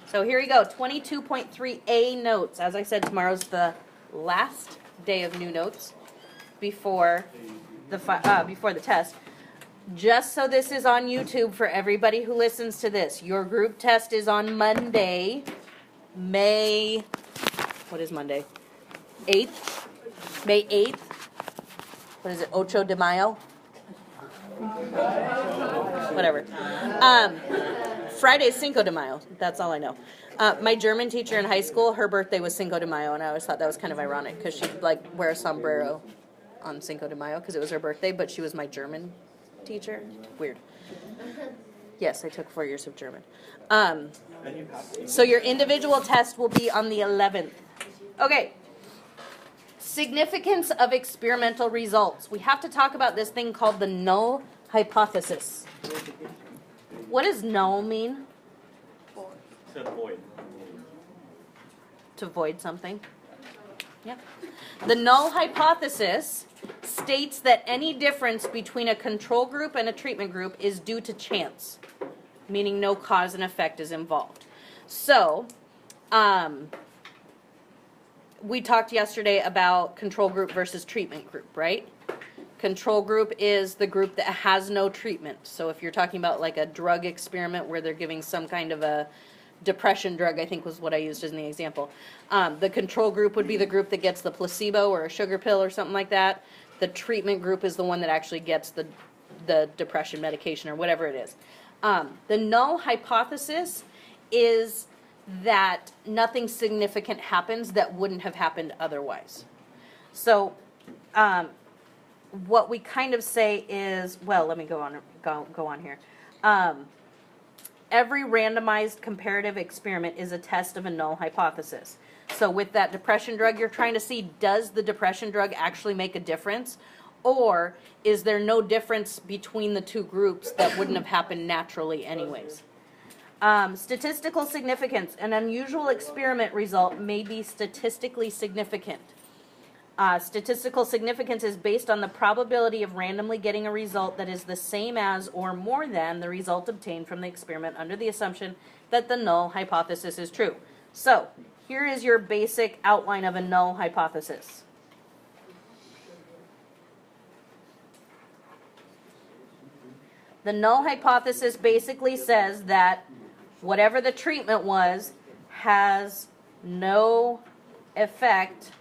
So here we go, 22.3a notes. As I said, tomorrow's the last day of new notes before the test. Just so this is on YouTube for everybody who listens to this, your group test is on Monday, what is Monday? 8th? May 8th? What is it, Ocho de Mayo? Whatever. Friday's Cinco de Mayo. That's all I know. My German teacher in high school, her birthday was Cinco de Mayo, and I always thought that was kind of ironic because she'd like wear a sombrero on Cinco de Mayo because it was her birthday, but she was my German teacher. Weird. Yes, I took 4 years of German. So your individual test will be on the 11th. Okay. Significance of experimental results. We have to talk about this thing called the null hypothesis. What does null mean? To void. To void something. Yep. The null hypothesis states that any difference between a control group and a treatment group is due to chance, meaning no cause and effect is involved. So, we talked yesterday about control group versus treatment group, right? Control group is the group that has no treatment. So if you're talking about like a drug experiment where they're giving some kind of a depression drug, I think was what I used as an example. The control group would be the group that gets the placebo or a sugar pill or something like that. The treatment group is the one that actually gets the depression medication or whatever it is. The null hypothesis is that nothing significant happens that wouldn't have happened otherwise. So what we kind of say is, well, let me go on here. Every randomized comparative experiment is a test of a null hypothesis. So with that depression drug, you're trying to see, does the depression drug actually make a difference? Or is there no difference between the two groups that wouldn't have happened naturally anyways? Statistical significance. An unusual experiment result may be statistically significant. Statistical significance is based on the probability of randomly getting a result that is the same as or more than the result obtained from the experiment under the assumption that the null hypothesis is true. So, here is your basic outline of a null hypothesis. The null hypothesis basically says that whatever the treatment was has no effect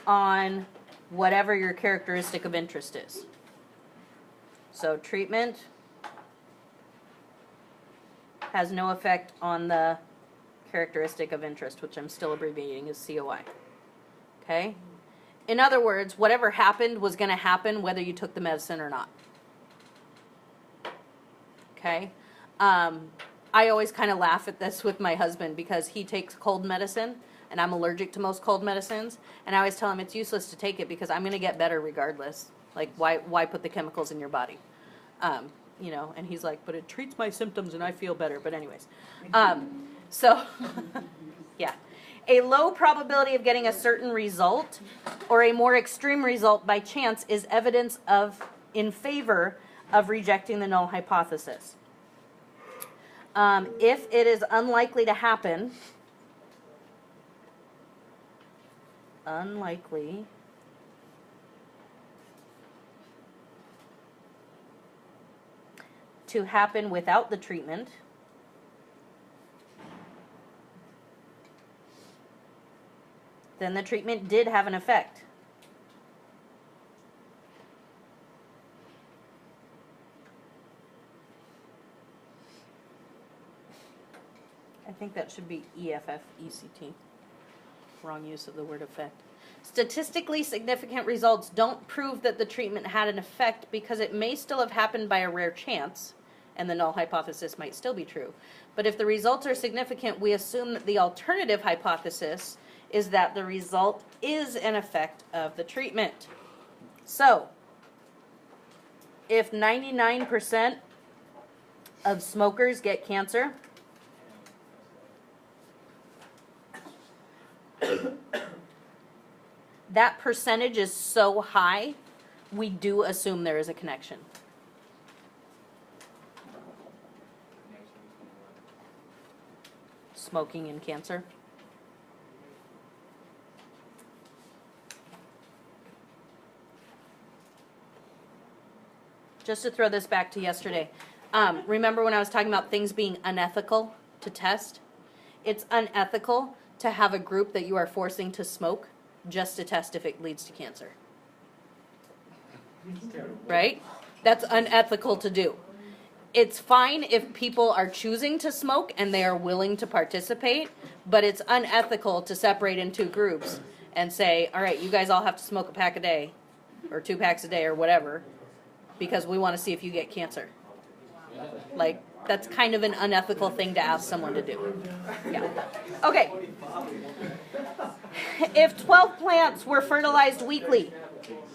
on whatever your characteristic of interest is. So treatment has no effect on the characteristic of interest, which I'm still abbreviating as COI. Okay? In other words, whatever happened was going to happen whether you took the medicine or not. Okay? I always kind of laugh at this with my husband because he takes cold medicine and I'm allergic to most cold medicines, and I always tell him it's useless to take it because I'm going to get better regardless. Like, why put the chemicals in your body? You know, and he's like, but it treats my symptoms and I feel better. But anyways, so, yeah. A low probability of getting a certain result or a more extreme result by chance is evidence in favor of rejecting the null hypothesis. If it is unlikely to happen, to happen without the treatment, then the treatment did have an effect. I think that should be EFF-ECT. Wrong use of the word effect. Statistically significant results don't prove that the treatment had an effect because it may still have happened by a rare chance, and the null hypothesis might still be true. But if the results are significant, we assume that the alternative hypothesis is that the result is an effect of the treatment. So, if 99% of smokers get cancer, that percentage is so high, we do assume there is a connection. smoking and cancer? Just to throw this back to yesterday, remember when I was talking about things being unethical to test? It's unethical to have a group that you are forcing to smoke just to test if it leads to cancer. Right? That's unethical to do. It's fine if people are choosing to smoke and they are willing to participate, but it's unethical to separate in two groups and say, all right, you guys all have to smoke a pack a day or 2 packs a day or whatever because we want to see if you get cancer. Like, that's kind of an unethical thing to ask someone to do. Yeah. Okay. If 12 plants were fertilized weekly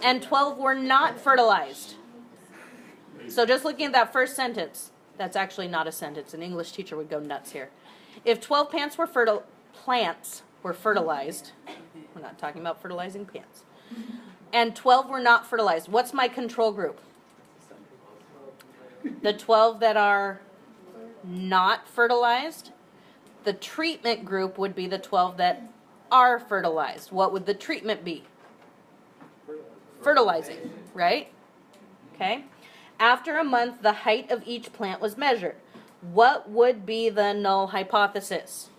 and 12 were not fertilized, so just looking at that first sentence, that's actually not a sentence. An English teacher would go nuts here. If 12 plants were fertilized, we're not talking about fertilizing plants, and 12 were not fertilized, what's my control group? The 12 that are not fertilized. The treatment group would be the 12 that are fertilized. What would the treatment be? Fertilizing, right? Okay. After a month, the height of each plant was measured. What would be the null hypothesis?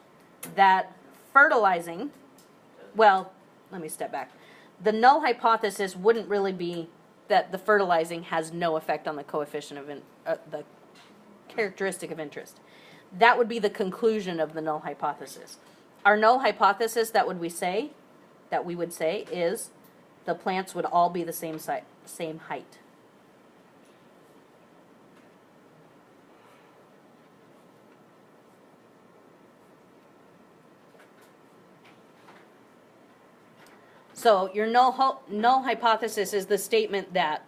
That fertilizing, well, let me step back. The null hypothesis wouldn't really be that the fertilizing has no effect on the coefficient of the characteristic of interest. That would be the conclusion of the null hypothesis. Our null hypothesis that we would say is the plants would all be the same height. So your null hypothesis is the statement that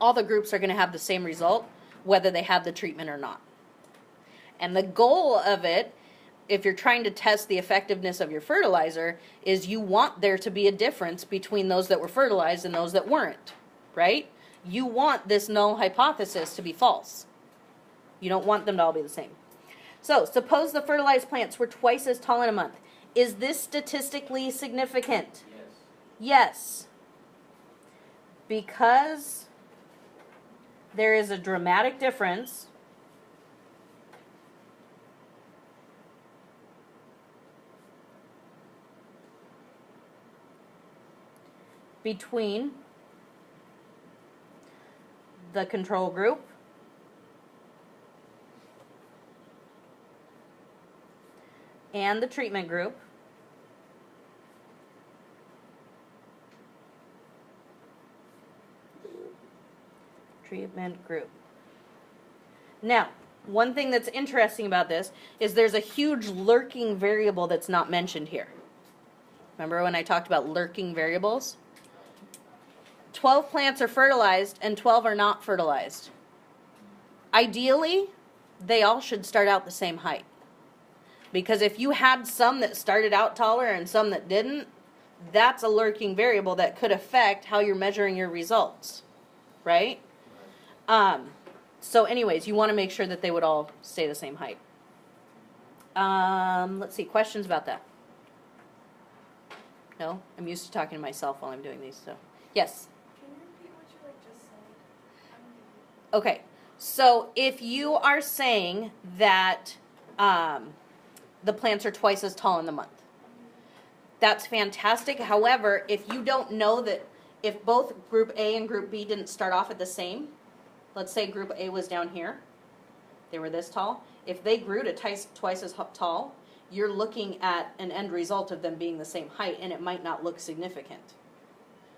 all the groups are going to have the same result, whether they have the treatment or not. And the goal of it, if you're trying to test the effectiveness of your fertilizer, is you want there to be a difference between those that were fertilized and those that weren't, right? You want this null hypothesis to be false. You don't want them to all be the same. So, suppose the fertilized plants were twice as tall in a month. Is this statistically significant? Yes. Because there is a dramatic difference between the control group and the treatment group. Treatment group. Now, one thing that's interesting about this is there's a huge lurking variable that's not mentioned here. Remember when I talked about lurking variables? 12 plants are fertilized and 12 are not fertilized. Ideally, they all should start out the same height. Because if you had some that started out taller and some that didn't, that's a lurking variable that could affect how you're measuring your results, right? So anyways, you want to make sure that they would all stay the same height. Let's see, questions about that? No? I'm used to talking to myself while I'm doing these, so. Yes? Can you repeat what you just said? Okay, so if you are saying that the plants are twice as tall in the month, that's fantastic. However, if you don't know that, if both group A and group B didn't start off at the same, let's say group A was down here, they were this tall. If they grew to twice as tall, you're looking at an end result of them being the same height, and it might not look significant.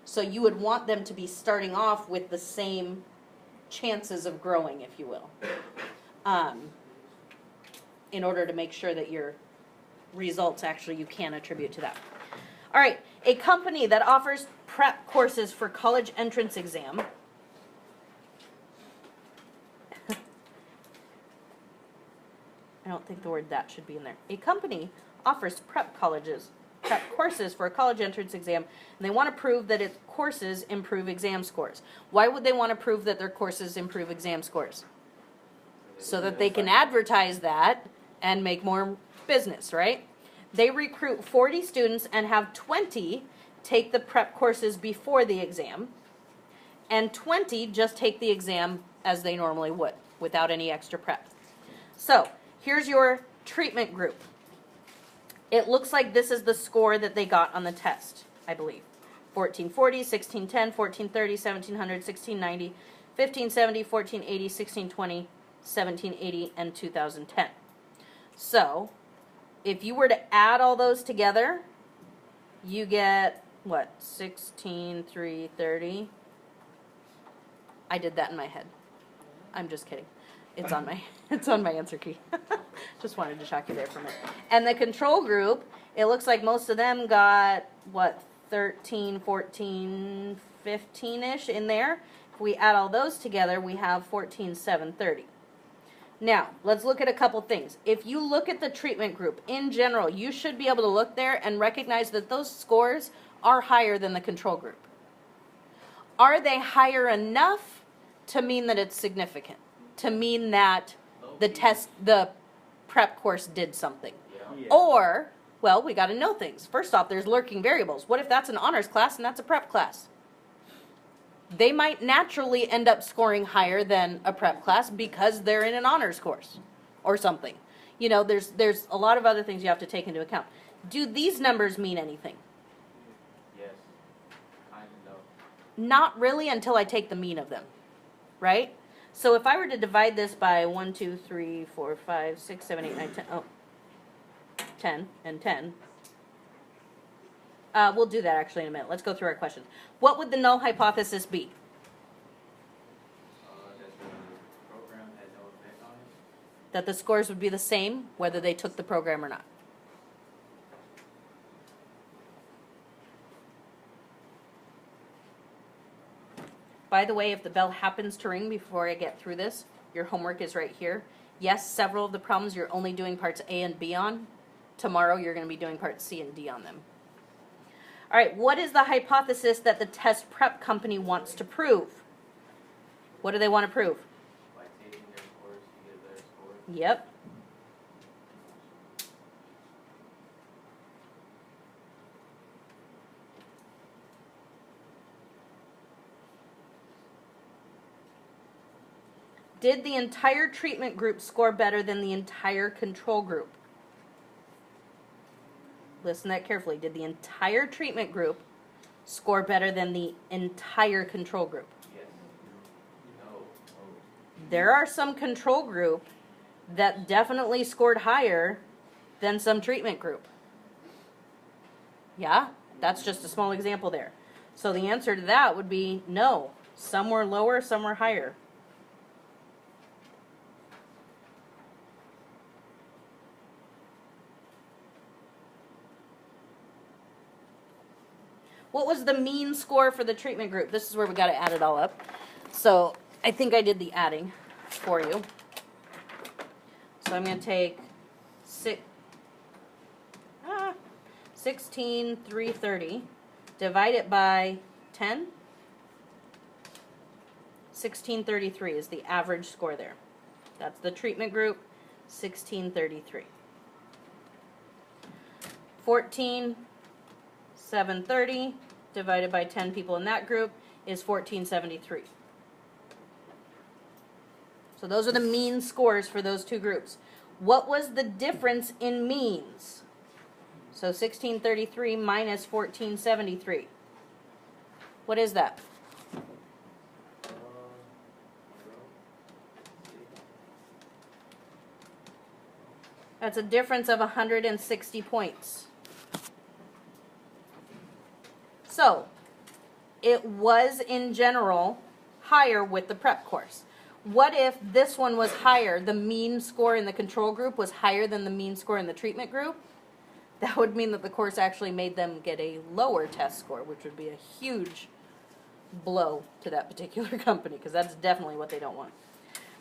So you would want them to be starting off with the same chances of growing, if you will, in order to make sure that your results actually you can attribute to that. All right, a company that offers prep courses for college entrance exam I don't think the word that should be in there. A company offers prep courses for a college entrance exam, and they want to prove that its courses improve exam scores. Why would they want to prove that their courses improve exam scores? So that they can advertise that and make more business, right? They recruit 40 students and have 20 take the prep courses before the exam, and 20 just take the exam as they normally would, without any extra prep. So, here's your treatment group. It looks like this is the score that they got on the test, I believe. 1440, 1610, 1430, 1700, 1690, 1570, 1480, 1620, 1780, and 2010. So, if you were to add all those together, you get, what, 16,330? I did that in my head. I'm just kidding. It's on my answer key. Just wanted to shock you there for a minute. And the control group, it looks like most of them got, what, 13, 14, 15-ish in there. If we add all those together, we have 14,730. Now, let's look at a couple things. If you look at the treatment group, in general, you should be able to look there and recognize that those scores are higher than the control group. Are they higher enough to mean that it's significant? To mean that the prep course did something? Yeah. Or, well, we got to know things. First off, there's lurking variables. What if that's an honors class and that's a prep class? They might naturally end up scoring higher than a prep class because they're in an honors course or something. You know, there's a lot of other things you have to take into account. Do these numbers mean anything? Yes. Kind of. Not really until I take the mean of them, right? So if I were to divide this by 1, 2, 3, 4, 5, 6, 7, 8, 9, 10, 10 and 10. We'll do that actually in a minute. Let's go through our questions. What would the null hypothesis be? That the program had no effect on it. That the scores would be the same whether they took the program or not. By the way, if the bell happens to ring before I get through this, your homework is right here. Yes, several of the problems you're only doing parts A and B on. Tomorrow you're going to be doing parts C and D on them. All right, what is the hypothesis that the test prep company wants to prove? What do they want to prove? By taking their scores to get a better score. Yep. Did the entire treatment group score better than the entire control group? Listen to that carefully. Did the entire treatment group score better than the entire control group? Yes. No. There are some control group that definitely scored higher than some treatment group. Yeah, that's just a small example there. So the answer to that would be no. Some were lower, some were higher. What was the mean score for the treatment group? This is where we got to add it all up. So I think I did the adding for you. So I'm going to take 16,330, divide it by 10. 1633 is the average score there. That's the treatment group, 1633. 14,730 divided by 10 people in that group is 1473. So those are the mean scores for those two groups. What was the difference in means? So 1633 minus 1473. What is that? That's a difference of 160 points. So, it was in general higher with the prep course. What if this one was higher, the mean score in the control group was higher than the mean score in the treatment group? That would mean that the course actually made them get a lower test score, which would be a huge blow to that particular company, because that's definitely what they don't want.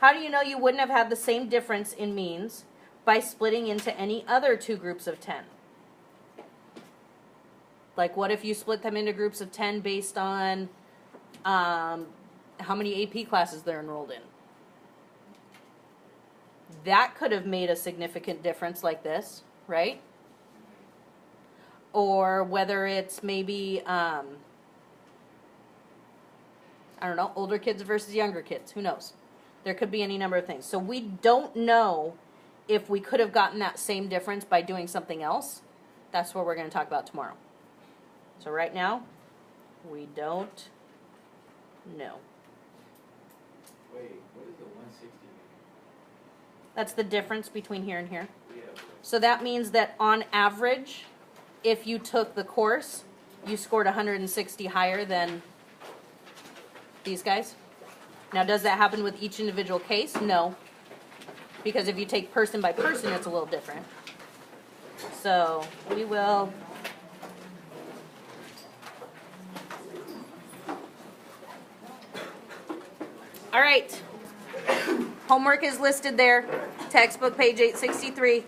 How do you know you wouldn't have had the same difference in means by splitting into any other two groups of 10? Like, what if you split them into groups of 10 based on how many AP classes they're enrolled in? That could have made a significant difference like this. right? Or whether it's maybe, I don't know, older kids versus younger kids. Who knows? There could be any number of things. So we don't know if we could have gotten that same difference by doing something else. That's what we're going to talk about tomorrow. So right now, we don't know. Wait, what is the 160 mean? That's the difference between here and here. Yeah. So that means that on average, if you took the course, you scored 160 higher than these guys. Now, does that happen with each individual case? No. Because if you take person by person, it's a little different. So we will... All right. Homework is listed there. Textbook, page 863.